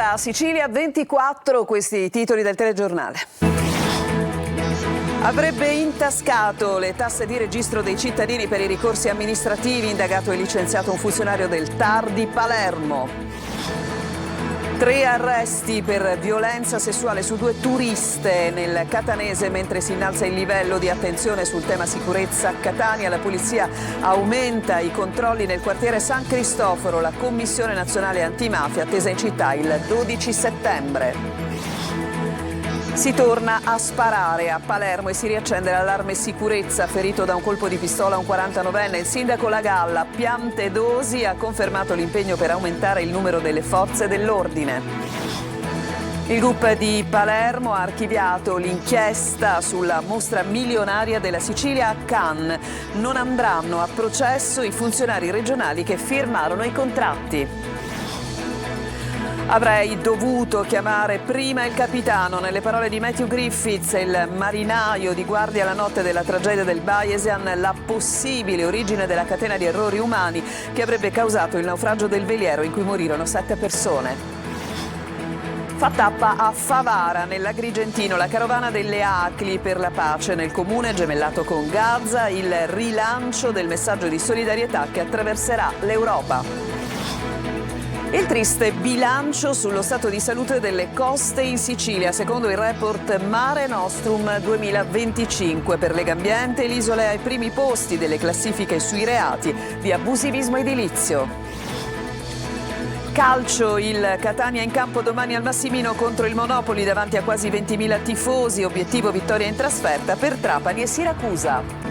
ora Sicilia 24, questi i titoli del telegiornale. Avrebbe intascato le tasse di registro dei cittadini per i ricorsi amministrativi, indagato e licenziato un funzionario del TAR di Palermo. 3 arresti per violenza sessuale su 2 turiste nel catanese mentre si innalza il livello di attenzione sul tema sicurezza a Catania. La polizia aumenta i controlli nel quartiere San Cristoforo. La Commissione Nazionale Antimafia attesa in città il 12 settembre. Si torna a sparare a Palermo e si riaccende l'allarme sicurezza. Ferito da un colpo di pistola un 49enne. Il sindaco Lagalla, Piantedosi, ha confermato l'impegno per aumentare il numero delle forze dell'ordine. Il GUP di Palermo ha archiviato l'inchiesta sulla mostra milionaria della Sicilia a Cannes. Non andranno a processo i funzionari regionali che firmarono i contratti. Avrei dovuto chiamare prima il capitano. Nelle parole di Matthew Griffiths, il marinaio di guardia la notte della tragedia del Bayesian, la possibile origine della catena di errori umani che avrebbe causato il naufragio del veliero in cui morirono 7 persone. Fa tappa a Favara, nell'Agrigentino, la carovana delle Acli per la pace nel comune gemellato con Gaza, il rilancio del messaggio di solidarietà che attraverserà l'Europa. Il triste bilancio sullo stato di salute delle coste in Sicilia. Secondo il report Mare Nostrum 2025, per Legambiente l'isola è ai primi posti delle classifiche sui reati di abusivismo edilizio. Calcio, il Catania in campo domani al Massimino contro il Monopoli davanti a quasi 20.000 tifosi. Obiettivo vittoria in trasferta per Trapani e Siracusa.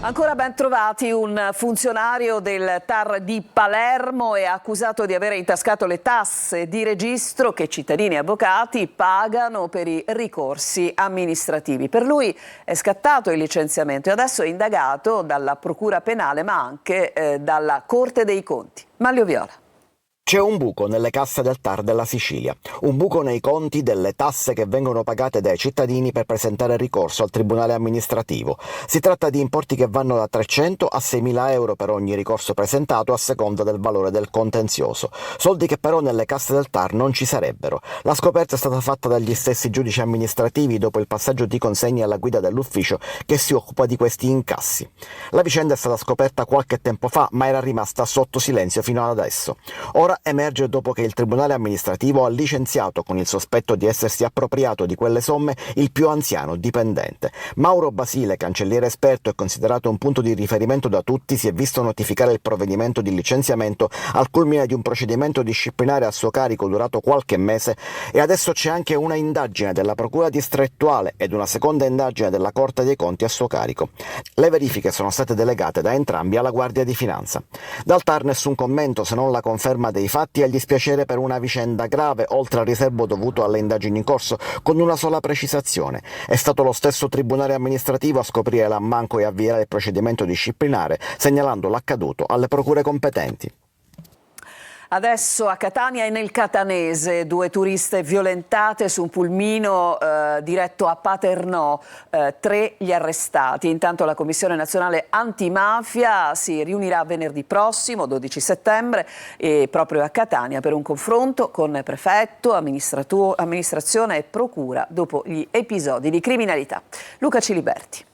Ancora ben trovati. Un funzionario del TAR di Palermo è accusato di aver intascato le tasse di registro che cittadini e avvocati pagano per i ricorsi amministrativi. Per lui è scattato il licenziamento e adesso è indagato dalla Procura Penale ma anche dalla Corte dei Conti. Manlio Viola. C'è un buco nelle casse del TAR della Sicilia, un buco nei conti delle tasse che vengono pagate dai cittadini per presentare ricorso al Tribunale amministrativo. Si tratta di importi che vanno da 300 a 6.000 euro per ogni ricorso presentato a seconda del valore del contenzioso, soldi che però nelle casse del TAR non ci sarebbero. La scoperta è stata fatta dagli stessi giudici amministrativi dopo il passaggio di consegne alla guida dell'ufficio che si occupa di questi incassi. La vicenda è stata scoperta qualche tempo fa, ma era rimasta sotto silenzio fino ad adesso. Ora emerge dopo che il Tribunale amministrativo ha licenziato con il sospetto di essersi appropriato di quelle somme il più anziano dipendente. Mauro Basile, cancelliere esperto e considerato un punto di riferimento da tutti, si è visto notificare il provvedimento di licenziamento al culmine di un procedimento disciplinare a suo carico durato qualche mese e adesso c'è anche una indagine della Procura distrettuale ed una seconda indagine della Corte dei Conti a suo carico. Le verifiche sono state delegate da entrambi alla Guardia di Finanza. Dal TAR nessun commento se non la conferma dei fatti e il dispiacere per una vicenda grave, oltre al riserbo dovuto alle indagini in corso, con una sola precisazione. È stato lo stesso Tribunale amministrativo a scoprire l'ammanco e avviare il procedimento disciplinare, segnalando l'accaduto alle procure competenti. Adesso a Catania e nel catanese 2 turiste violentate su un pulmino diretto a Paternò, 3 gli arrestati. Intanto la Commissione Nazionale Antimafia si riunirà venerdì prossimo, 12 settembre, e proprio a Catania per un confronto con prefetto, amministrazione e procura dopo gli episodi di criminalità. Luca Ciliberti.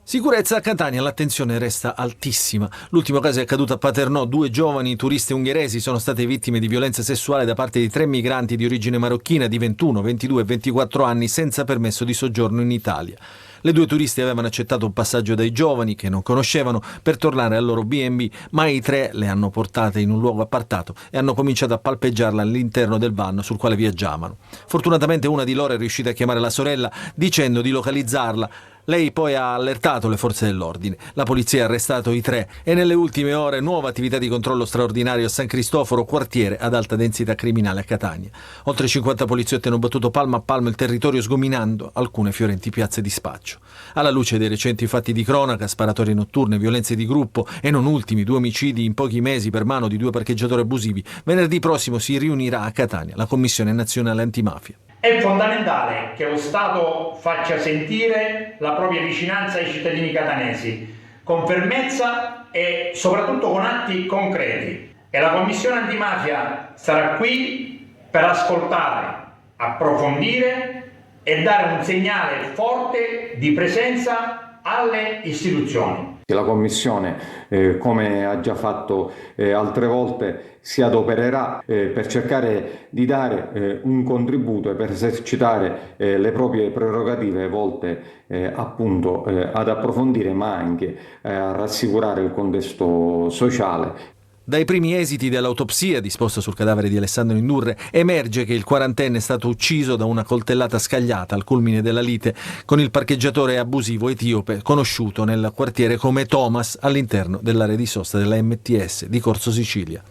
Sicurezza a Catania, l'attenzione resta altissima. L'ultimo caso è accaduto a Paternò. 2 giovani turiste ungheresi sono state vittime di violenza sessuale da parte di 3 migranti di origine marocchina di 21, 22 e 24 anni senza permesso di soggiorno in Italia. Le 2 turiste avevano accettato un passaggio dai giovani, che non conoscevano, per tornare al loro B&B, ma i 3 le hanno portate in un luogo appartato e hanno cominciato a palpeggiarla all'interno del van sul quale viaggiavano. Fortunatamente una di loro è riuscita a chiamare la sorella dicendo di localizzarla. Lei poi ha allertato le forze dell'ordine. La polizia ha arrestato i 3 e nelle ultime ore nuova attività di controllo straordinario a San Cristoforo, quartiere ad alta densità criminale a Catania. Oltre 50 poliziotti hanno battuto palmo a palmo il territorio sgominando alcune fiorenti piazze di spaccio. Alla luce dei recenti fatti di cronaca, sparatorie notturne, violenze di gruppo e non ultimi 2 omicidi in pochi mesi per mano di 2 parcheggiatori abusivi, venerdì prossimo si riunirà a Catania la Commissione Nazionale Antimafia. È fondamentale che lo Stato faccia sentire la propria vicinanza ai cittadini catanesi, con fermezza e soprattutto con atti concreti. E la Commissione antimafia sarà qui per ascoltare, approfondire e dare un segnale forte di presenza alle istituzioni. La Commissione, come ha già fatto altre volte, si adopererà per cercare di dare un contributo e per esercitare le proprie prerogative volte appunto ad approfondire ma anche a rassicurare il contesto sociale. Dai primi esiti dell'autopsia disposta sul cadavere di Alessandro Indurre emerge che il quarantenne è stato ucciso da una coltellata scagliata al culmine della lite con il parcheggiatore abusivo etiope conosciuto nel quartiere come Thomas all'interno dell'area di sosta della MTS di Corso Sicilia.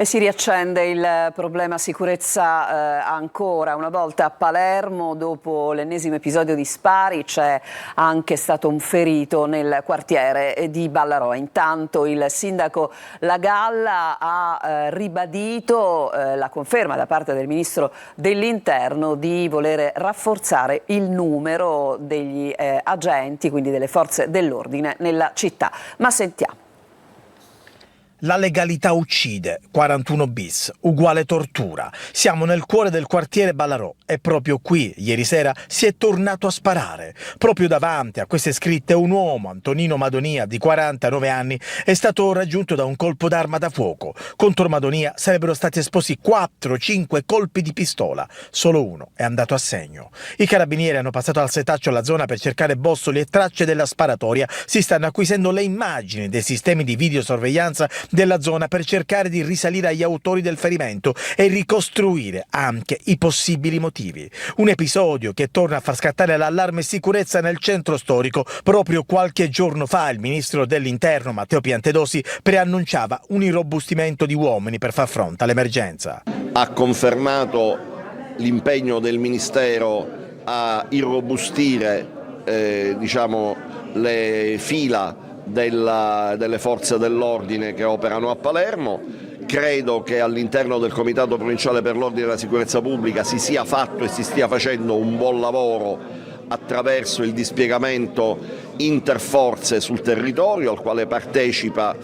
E si riaccende il problema sicurezza ancora una volta a Palermo. Dopo l'ennesimo episodio di spari c'è anche stato un ferito nel quartiere di Ballarò. Intanto il sindaco Lagalla ha ribadito la conferma da parte del ministro dell'Interno di voler rafforzare il numero degli agenti, quindi delle forze dell'ordine nella città. Ma sentiamo. La legalità uccide, 41 bis, uguale tortura. Siamo nel cuore del quartiere Ballarò e proprio qui, ieri sera, si è tornato a sparare. Proprio davanti a queste scritte un uomo, Antonino Madonia, di 49 anni, è stato raggiunto da un colpo d'arma da fuoco. Contro Madonia sarebbero stati esposti 4-5 colpi di pistola. Solo uno è andato a segno. I carabinieri hanno passato al setaccio la zona per cercare bossoli e tracce della sparatoria. Si stanno acquisendo le immagini dei sistemi di videosorveglianza della zona per cercare di risalire agli autori del ferimento e ricostruire anche i possibili motivi. Un episodio che torna a far scattare l'allarme sicurezza nel centro storico. Proprio qualche giorno fa il ministro dell'Interno Matteo Piantedosi preannunciava un irrobustimento di uomini per far fronte all'emergenza. Ha confermato l'impegno del Ministero a irrobustire le fila delle forze dell'ordine che operano a Palermo. Credo che all'interno del Comitato Provinciale per l'Ordine e la Sicurezza Pubblica si sia fatto e si stia facendo un buon lavoro attraverso il dispiegamento interforze sul territorio, al quale partecipa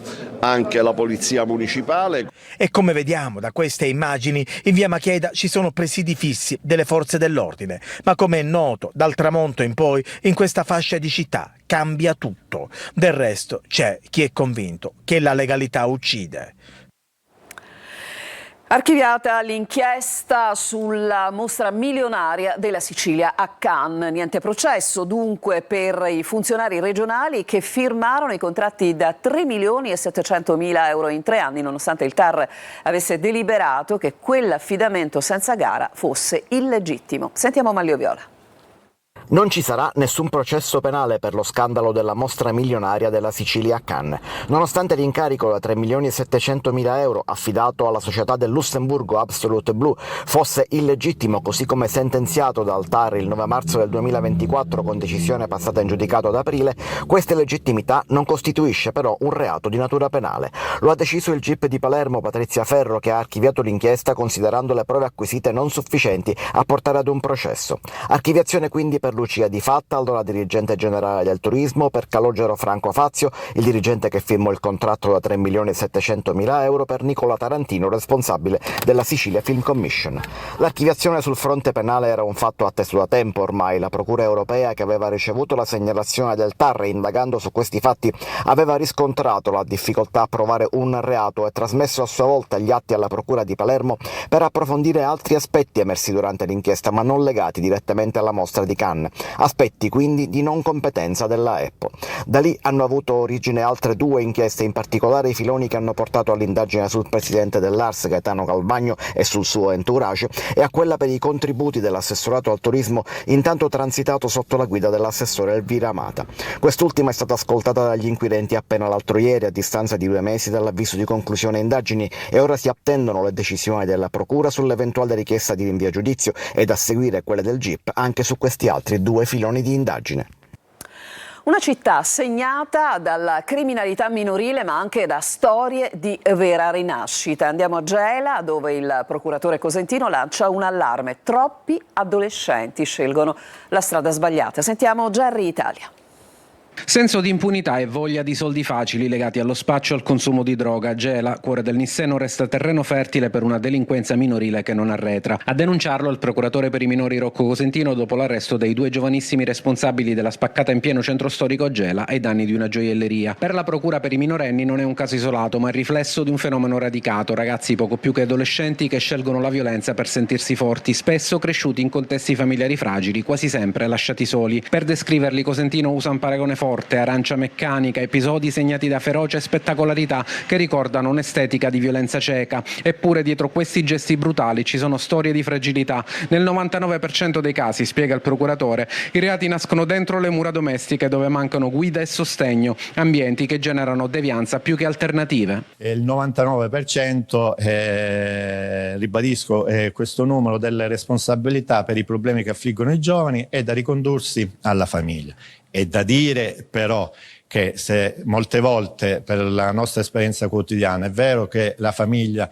anche la Polizia Municipale. E come vediamo da queste immagini, in via Macheda ci sono presidi fissi delle forze dell'ordine, ma come è noto, dal tramonto in poi, in questa fascia di città cambia tutto. Del resto c'è chi è convinto che la legalità uccide. Archiviata l'inchiesta sulla mostra milionaria della Sicilia a Cannes. Niente processo dunque per i funzionari regionali che firmarono i contratti da 3.700.000 euro in 3 anni, nonostante il TAR avesse deliberato che quell'affidamento senza gara fosse illegittimo. Sentiamo Manlio Viola. Non ci sarà nessun processo penale per lo scandalo della mostra milionaria della Sicilia a Cannes. Nonostante l'incarico da 3.700.000 euro affidato alla società del Lussemburgo Absolute Blue fosse illegittimo, così come sentenziato dal TAR il 9 marzo del 2024 con decisione passata in giudicato ad aprile, questa illegittimità non costituisce però un reato di natura penale. Lo ha deciso il GIP di Palermo Patrizia Ferro, che ha archiviato l'inchiesta considerando le prove acquisite non sufficienti a portare ad un processo. Archiviazione quindi per Lucia Di Fattaldo, la dirigente generale del turismo, per Calogero Franco Fazio, il dirigente che firmò il contratto da 3.700.000 euro, per Nicola Tarantino, responsabile della Sicilia Film Commission. L'archiviazione sul fronte penale era un fatto atteso da tempo ormai. La Procura europea, che aveva ricevuto la segnalazione del TAR e indagando su questi fatti aveva riscontrato la difficoltà a provare un reato e trasmesso a sua volta gli atti alla Procura di Palermo per approfondire altri aspetti emersi durante l'inchiesta ma non legati direttamente alla mostra di Cannes. Aspetti quindi di non competenza della EPPO. Da lì hanno avuto origine altre 2 inchieste, in particolare i filoni che hanno portato all'indagine sul presidente dell'ARS Gaetano Calvagno e sul suo entourage, e a quella per i contributi dell'assessorato al turismo, intanto transitato sotto la guida dell'assessore Elvira Amata. Quest'ultima è stata ascoltata dagli inquirenti appena l'altro ieri, a distanza di 2 mesi dall'avviso di conclusione indagini, e ora si attendono le decisioni della Procura sull'eventuale richiesta di rinvio a giudizio ed a seguire quelle del GIP anche su questi altri 2 filoni di indagine. Una città segnata dalla criminalità minorile ma anche da storie di vera rinascita. Andiamo a Gela, dove il procuratore cosentino lancia un allarme. Troppi adolescenti scelgono la strada sbagliata. Sentiamo Gerry Italia. Senso di impunità e voglia di soldi facili legati allo spaccio e al consumo di droga. Gela, cuore del Nisseno, resta terreno fertile per una delinquenza minorile che non arretra. A denunciarlo il procuratore per i minori Rocco Cosentino dopo l'arresto dei 2 giovanissimi responsabili della spaccata in pieno centro storico a Gela ai danni di una gioielleria. Per la procura per i minorenni non è un caso isolato, ma il riflesso di un fenomeno radicato. Ragazzi poco più che adolescenti che scelgono la violenza per sentirsi forti, spesso cresciuti in contesti familiari fragili, quasi sempre lasciati soli. Per descriverli Cosentino usa un paragone forte, arancia meccanica, episodi segnati da ferocia e spettacolarità che ricordano un'estetica di violenza cieca. Eppure dietro questi gesti brutali ci sono storie di fragilità. Nel 99% dei casi, spiega il procuratore, i reati nascono dentro le mura domestiche dove mancano guida e sostegno, ambienti che generano devianza più che alternative. Il 99%, ribadisco, questo numero delle responsabilità per i problemi che affliggono i giovani è da ricondursi alla famiglia. È da dire però che se molte volte per la nostra esperienza quotidiana è vero che la famiglia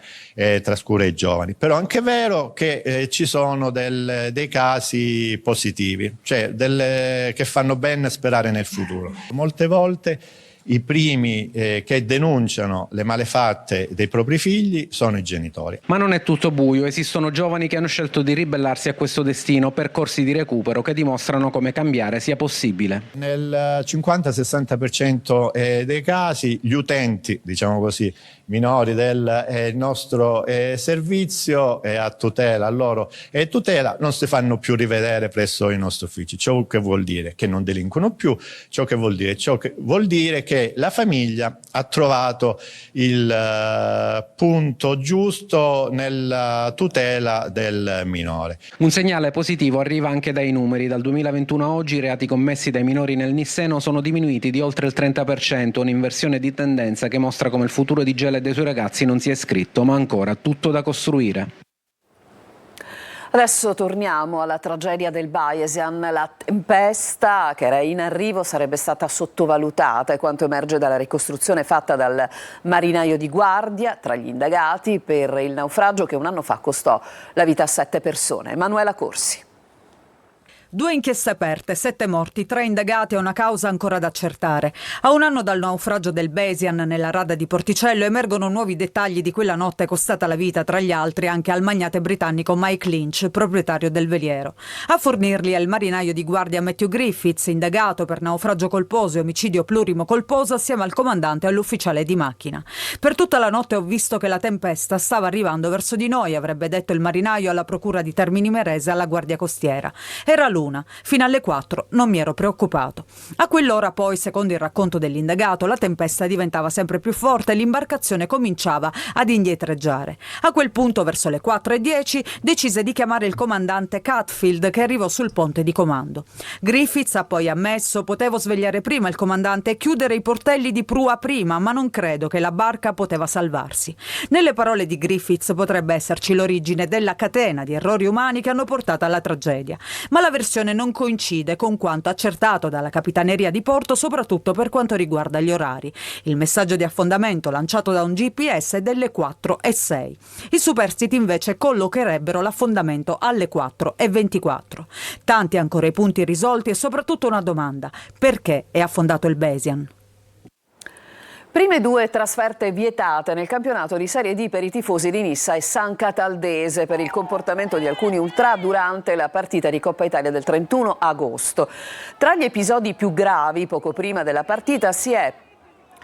trascura i giovani, però anche è vero che ci sono dei casi positivi, cioè che fanno ben sperare nel futuro. Molte volte i primi che denunciano le malefatte dei propri figli sono i genitori. Ma non è tutto buio, esistono giovani che hanno scelto di ribellarsi a questo destino, percorsi di recupero che dimostrano come cambiare sia possibile. Nel 50-60% dei casi gli utenti, diciamo così, minori del nostro servizio a tutela, loro tutela, non si fanno più rivedere presso i nostri uffici. Ciò che vuol dire che non delinquono più, ciò che vuol dire che la famiglia ha trovato il punto giusto nella tutela del minore. Un segnale positivo arriva anche dai numeri. Dal 2021 a oggi i reati commessi dai minori nel Nisseno sono diminuiti di oltre il 30%, un'inversione di tendenza che mostra come il futuro di Gela e dei suoi ragazzi non sia scritto, ma ancora tutto da costruire. Adesso torniamo alla tragedia del Bayesian. La tempesta che era in arrivo sarebbe stata sottovalutata, è quanto emerge dalla ricostruzione fatta dal marinaio di guardia tra gli indagati per il naufragio che un anno fa costò la vita a 7 persone. Emanuela Corsi. 2 inchieste aperte, 7 morti, 3 indagati e una causa ancora da accertare. A un anno dal naufragio del Bayesian nella rada di Porticello emergono nuovi dettagli di quella notte costata la vita, tra gli altri, anche al magnate britannico Mike Lynch, proprietario del veliero. A fornirli è il marinaio di guardia Matthew Griffiths, indagato per naufragio colposo e omicidio plurimo colposo assieme al comandante e all'ufficiale di macchina. Per tutta la notte ho visto che la tempesta stava arrivando verso di noi, avrebbe detto il marinaio alla procura di Termini Imerese alla guardia costiera. Era lui. Fino alle 4 non mi ero preoccupato. A quell'ora poi, secondo il racconto dell'indagato, la tempesta diventava sempre più forte e l'imbarcazione cominciava ad indietreggiare. A quel punto, verso le 4:10, decise di chiamare il comandante Catfield, che arrivò sul ponte di comando. Griffiths ha poi ammesso: potevo svegliare prima il comandante e chiudere i portelli di prua prima, ma non credo che la barca poteva salvarsi. Nelle parole di Griffiths potrebbe esserci l'origine della catena di errori umani che hanno portato alla tragedia, ma la versione non coincide con quanto accertato dalla Capitaneria di Porto, soprattutto per quanto riguarda gli orari. Il messaggio di affondamento lanciato da un GPS è delle 4:06. I superstiti invece collocherebbero l'affondamento alle 4:24. Tanti ancora i punti irrisolti e soprattutto una domanda: perché è affondato il Bayesian? Prime 2 trasferte vietate nel campionato di Serie D per i tifosi di Nissa e San Cataldese per il comportamento di alcuni ultra durante la partita di Coppa Italia del 31 agosto. Tra gli episodi più gravi, poco prima della partita si è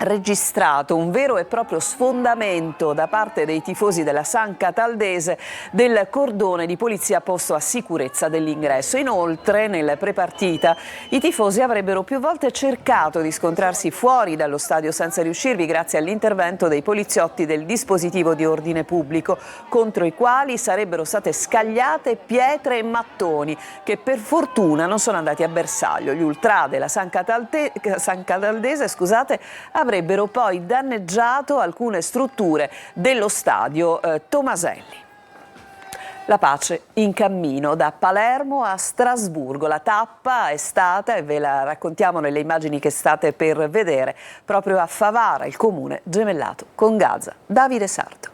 registrato un vero e proprio sfondamento da parte dei tifosi della San Cataldese del cordone di polizia posto a sicurezza dell'ingresso. Inoltre, nel prepartita, i tifosi avrebbero più volte cercato di scontrarsi fuori dallo stadio senza riuscirvi grazie all'intervento dei poliziotti del dispositivo di ordine pubblico, contro i quali sarebbero state scagliate pietre e mattoni che per fortuna non sono andati a bersaglio. Gli ultra della San Cataldese, avrebbero poi danneggiato alcune strutture dello stadio Tomaselli. La pace in cammino da Palermo a Strasburgo. La tappa è stata, e ve la raccontiamo nelle immagini che state per vedere, proprio a Favara, il comune gemellato con Gaza. Davide Sarto.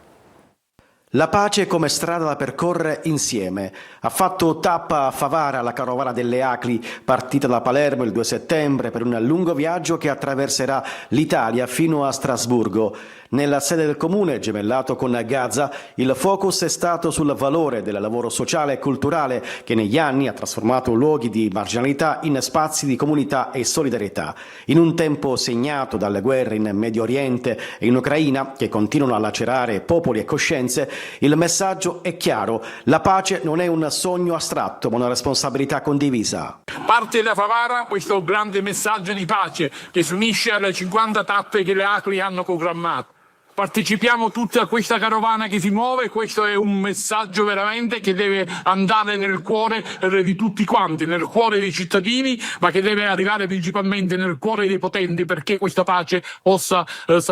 La pace come strada da percorrere insieme. Ha fatto tappa a Favara la carovana delle Acli, partita da Palermo il 2 settembre per un lungo viaggio che attraverserà l'Italia fino a Strasburgo. Nella sede del comune, gemellato con Gaza, il focus è stato sul valore del lavoro sociale e culturale che negli anni ha trasformato luoghi di marginalità in spazi di comunità e solidarietà. In un tempo segnato dalle guerre in Medio Oriente e in Ucraina, che continuano a lacerare popoli e coscienze, il messaggio è chiaro: la pace non è un sogno astratto, ma una responsabilità condivisa. Parte da Favara questo grande messaggio di pace che si unisce alle 50 tappe che le Acli hanno programmato. Partecipiamo tutti a questa carovana che si muove, questo è un messaggio veramente che deve andare nel cuore di tutti quanti, nel cuore dei cittadini, ma che deve arrivare principalmente nel cuore dei potenti perché questa pace possa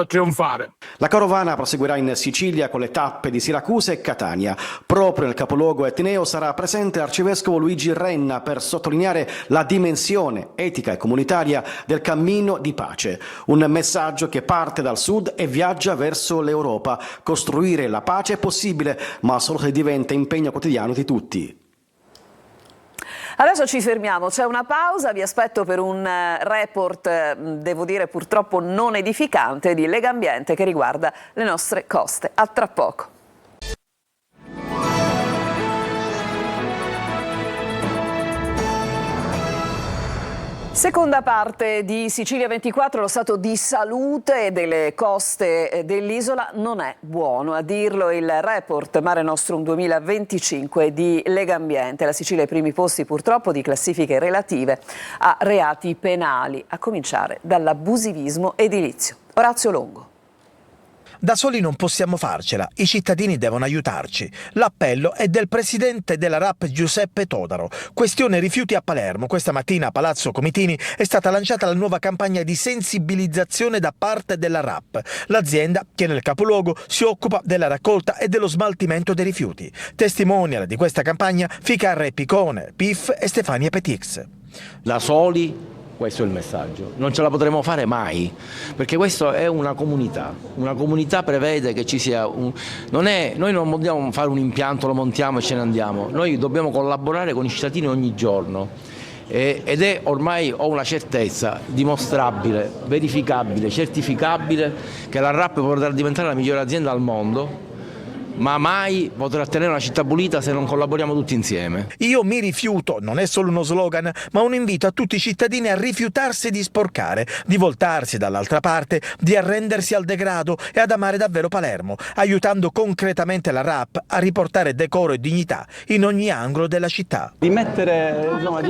trionfare. La carovana proseguirà in Sicilia con le tappe di Siracusa e Catania. Proprio nel capoluogo etneo sarà presente l'arcivescovo Luigi Renna per sottolineare la dimensione etica e comunitaria del cammino di pace. Un messaggio che parte dal sud e viaggia verso l'Europa. Costruire la pace è possibile, ma solo se diventa impegno quotidiano di tutti. Adesso ci fermiamo, c'è una pausa, vi aspetto per un report, devo dire purtroppo non edificante, di Legambiente che riguarda le nostre coste. A tra poco. Seconda parte di Sicilia 24, lo stato di salute delle coste dell'isola non è buono, a dirlo il report Mare Nostrum 2025 di Legambiente. La Sicilia ai primi posti purtroppo di classifiche relative a reati penali, a cominciare dall'abusivismo edilizio. Orazio Longo. Da soli non possiamo farcela, i cittadini devono aiutarci. L'appello è del presidente della RAP Giuseppe Todaro. Questione rifiuti a Palermo. Questa mattina a Palazzo Comitini è stata lanciata la nuova campagna di sensibilizzazione da parte della RAP, l'azienda che nel capoluogo si occupa della raccolta e dello smaltimento dei rifiuti. Testimonial di questa campagna Ficarra e Picone, PIF e Stefania Petix. Da soli questo è il messaggio, non ce la potremo fare mai, perché questo è una comunità prevede che ci sia noi non dobbiamo fare un impianto, lo montiamo e ce ne andiamo, noi dobbiamo collaborare con i cittadini ogni giorno ed è ormai, ho una certezza dimostrabile, verificabile, certificabile che la RAP potrà diventare la migliore azienda al mondo, ma mai potrà tenere una città pulita se non collaboriamo tutti insieme. Io mi rifiuto non è solo uno slogan, ma un invito a tutti i cittadini a rifiutarsi di sporcare, di voltarsi dall'altra parte, di arrendersi al degrado e ad amare davvero Palermo, aiutando concretamente la RAP a riportare decoro e dignità in ogni angolo della città. Di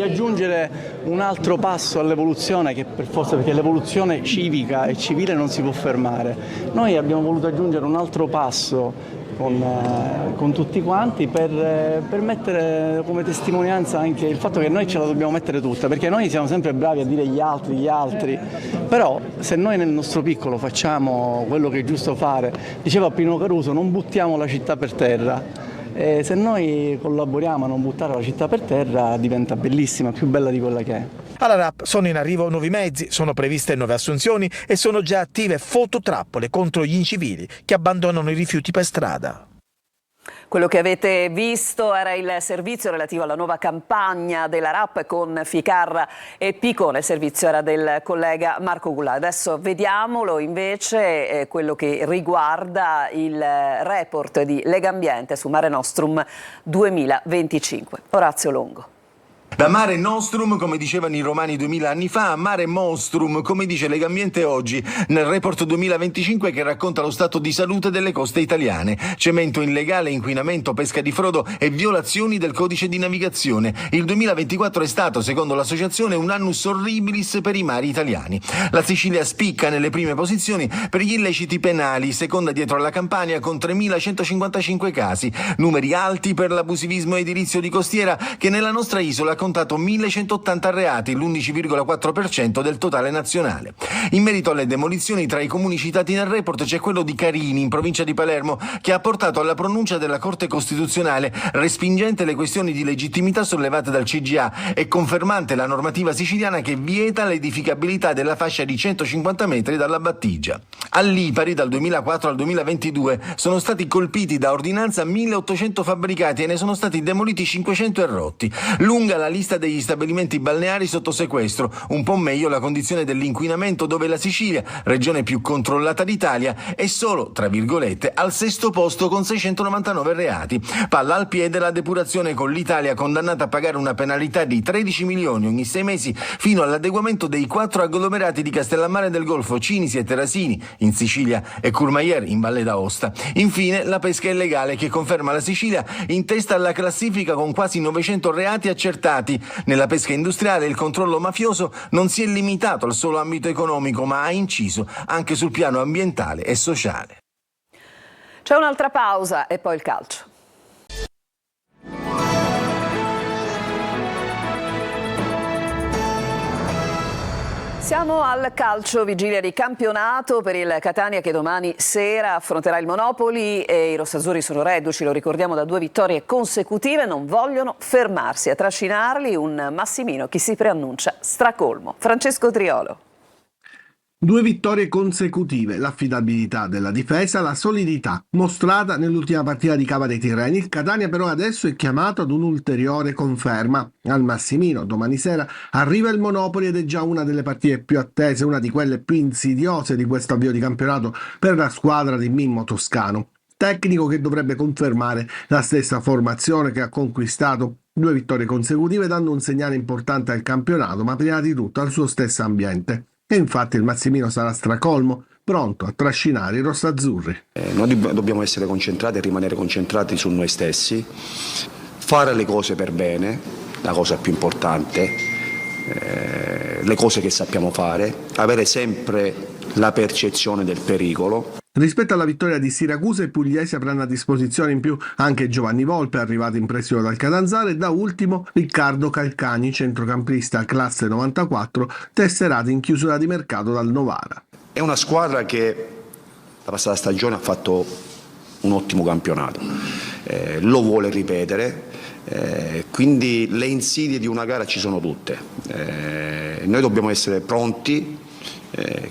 aggiungere un altro passo all'evoluzione, che per forza, perché l'evoluzione civica e civile non si può fermare. Noi abbiamo voluto aggiungere un altro passo con tutti quanti per mettere come testimonianza anche il fatto che noi ce la dobbiamo mettere tutta, perché noi siamo sempre bravi a dire gli altri, però se noi nel nostro piccolo facciamo quello che è giusto fare, diceva Pino Caruso, non buttiamo la città per terra. E se noi collaboriamo a non buttare la città per terra diventa bellissima, più bella di quella che è. Alla RAP sono in arrivo nuovi mezzi, sono previste nuove assunzioni e sono già attive fototrappole contro gli incivili che abbandonano i rifiuti per strada. Quello che avete visto era il servizio relativo alla nuova campagna della RAP con Ficarra e Picone. Il servizio era del collega Marco Gullà. Adesso vediamolo invece quello che riguarda il report di Legambiente su Mare Nostrum 2025. Orazio Longo. Da Mare Nostrum, come dicevano i romani 2000 anni fa, a Mare Monstrum, come dice Legambiente oggi, nel report 2025 che racconta lo stato di salute delle coste italiane. Cemento illegale, inquinamento, pesca di frodo e violazioni del codice di navigazione. Il 2024 è stato, secondo l'associazione, un annus horribilis per i mari italiani. La Sicilia spicca nelle prime posizioni per gli illeciti penali, seconda dietro alla Campania con 3.155 casi. Numeri alti per l'abusivismo edilizio di costiera che nella nostra isola contato 1.180 reati, l'11,4% del totale nazionale. In merito alle demolizioni, tra i comuni citati nel report c'è quello di Carini, in provincia di Palermo, che ha portato alla pronuncia della Corte Costituzionale, respingente le questioni di legittimità sollevate dal CGA e confermante la normativa siciliana che vieta l'edificabilità della fascia di 150 metri dalla battigia. A Lipari dal 2004 al 2022 sono stati colpiti da ordinanza 1800 fabbricati e ne sono stati demoliti 500 e rotti. Lunga la lista degli stabilimenti balneari sotto sequestro, un po' meglio la condizione dell'inquinamento, dove la Sicilia, regione più controllata d'Italia, è solo, tra virgolette, al 6° posto con 699 reati. Palla al piede la depurazione, con l'Italia condannata a pagare una penalità di 13 milioni ogni 6 mesi fino all'adeguamento dei 4 agglomerati di Castellammare del Golfo, Cinisi e Terrasini in Sicilia e Courmayeur in Valle d'Aosta. Infine la pesca illegale, che conferma la Sicilia in testa alla classifica con quasi 900 reati accertati. Nella pesca industriale il controllo mafioso non si è limitato al solo ambito economico, ma ha inciso anche sul piano ambientale e sociale. C'è un'altra pausa e poi il calcio. Siamo al calcio, vigilia di campionato per il Catania che domani sera affronterà il Monopoli e i rossazzurri sono reduci, lo ricordiamo, da 2 vittorie consecutive, non vogliono fermarsi a trascinarli un Massimino che si preannuncia stracolmo. Francesco Triolo. 2 vittorie consecutive, l'affidabilità della difesa, la solidità mostrata nell'ultima partita di Cava dei Tirreni. Il Catania però adesso è chiamato ad un'ulteriore conferma. Al Massimino domani sera arriva il Monopoli ed è già una delle partite più attese, una di quelle più insidiose di questo avvio di campionato per la squadra di Mimmo Toscano. Tecnico che dovrebbe confermare la stessa formazione che ha conquistato 2 vittorie consecutive, dando un segnale importante al campionato, ma prima di tutto al suo stesso ambiente. E infatti il Massimino sarà stracolmo, pronto a trascinare i rossazzurri. Noi dobbiamo essere concentrati e rimanere concentrati su noi stessi, fare le cose per bene, la cosa più importante, le cose che sappiamo fare, avere sempre la percezione del pericolo. Rispetto alla vittoria di Siracusa, i pugliesi avranno a disposizione in più anche Giovanni Volpe, arrivato in prestito dal Catanzaro, e da ultimo Riccardo Calcagni, centrocampista classe 94, tesserato in chiusura di mercato dal Novara. È una squadra che la passata stagione ha fatto un ottimo campionato, lo vuole ripetere, quindi le insidie di una gara ci sono tutte. Noi dobbiamo essere pronti,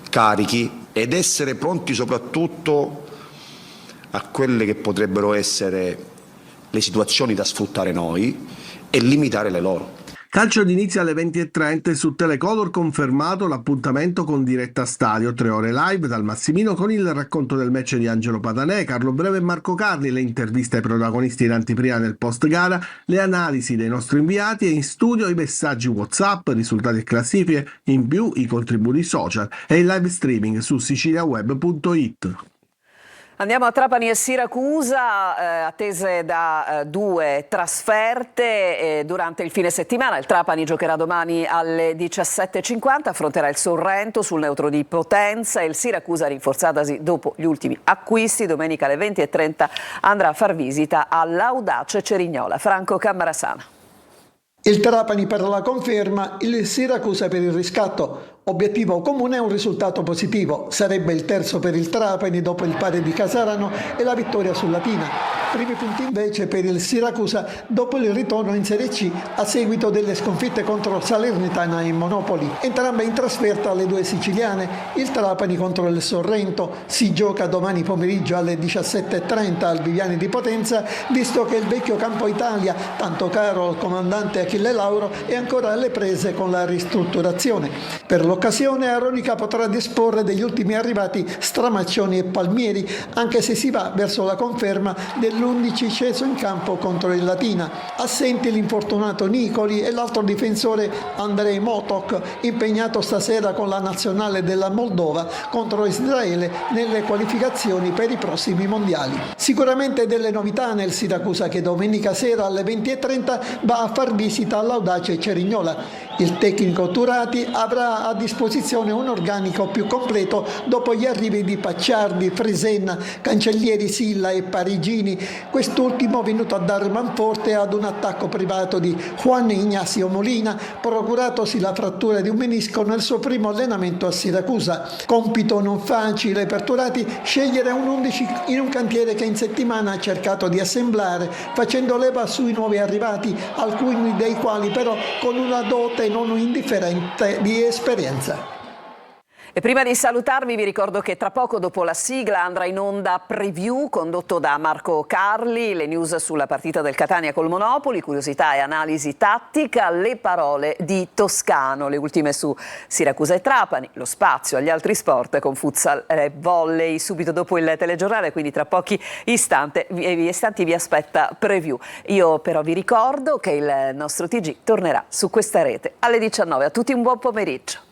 carichi, ed essere pronti soprattutto a quelle che potrebbero essere le situazioni da sfruttare noi e limitare le loro. Calcio d'inizio alle 20:30 su Telecolor, confermato l'appuntamento con diretta stadio, 3 ore live dal Massimino con il racconto del match di Angelo Patanè, Carlo Breve e Marco Carli, le interviste ai protagonisti in anteprima nel post gara, le analisi dei nostri inviati e in studio i messaggi WhatsApp, risultati e classifiche, in più i contributi social e il live streaming su siciliaweb.it. Andiamo a Trapani e Siracusa, attese da 2 trasferte durante il fine settimana. Il Trapani giocherà domani alle 17:50, affronterà il Sorrento sul neutro di Potenza e il Siracusa, rinforzatasi dopo gli ultimi acquisti, domenica alle 20:30 andrà a far visita all'Audace Cerignola. Franco Cammarasana. Il Trapani per la conferma, il Siracusa per il riscatto. Obiettivo comune è un risultato positivo. Sarebbe il terzo per il Trapani dopo il pari di Casarano e la vittoria sul Latina. Primi punti invece per il Siracusa dopo il ritorno in Serie C a seguito delle sconfitte contro Salernitana e Monopoli. Entrambe in trasferta alle 2 siciliane. Il Trapani contro il Sorrento si gioca domani pomeriggio alle 17:30 al Viviani di Potenza, visto che il vecchio Campo Italia, tanto caro al comandante Achille Lauro, è ancora alle prese con la ristrutturazione. Per l'occasione Aronica potrà disporre degli ultimi arrivati Stramaccioni e Palmieri, anche se si va verso la conferma dell'11 sceso in campo contro il Latina. Assenti l'infortunato Nicoli e l'altro difensore Andrei Motok, impegnato stasera con la nazionale della Moldova contro Israele nelle qualificazioni per i prossimi mondiali. Sicuramente delle novità nel Siracusa, che domenica sera alle 20:30 va a far visita all'Audace Cerignola. Il tecnico Turati avrà a disposizione un organico più completo dopo gli arrivi di Pacciardi, Fresen, Cancellieri, Silla e Parigini, quest'ultimo venuto a dare manforte ad un attacco privato di Juan Ignacio Molina, procuratosi la frattura di un menisco nel suo primo allenamento a Siracusa. Compito non facile per Turati scegliere un 11 in un cantiere che in settimana ha cercato di assemblare, facendo leva sui nuovi arrivati, alcuni dei quali però con una dote non indifferente di esperienza. E prima di salutarvi vi ricordo che tra poco, dopo la sigla, andrà in onda Preview condotto da Marco Carli, le news sulla partita del Catania col Monopoli, curiosità e analisi tattica, le parole di Toscano, le ultime su Siracusa e Trapani, lo spazio agli altri sport con futsal e volley subito dopo il telegiornale, quindi tra pochi istanti vi aspetta Preview. Io però vi ricordo che il nostro TG tornerà su questa rete alle 19. A tutti un buon pomeriggio.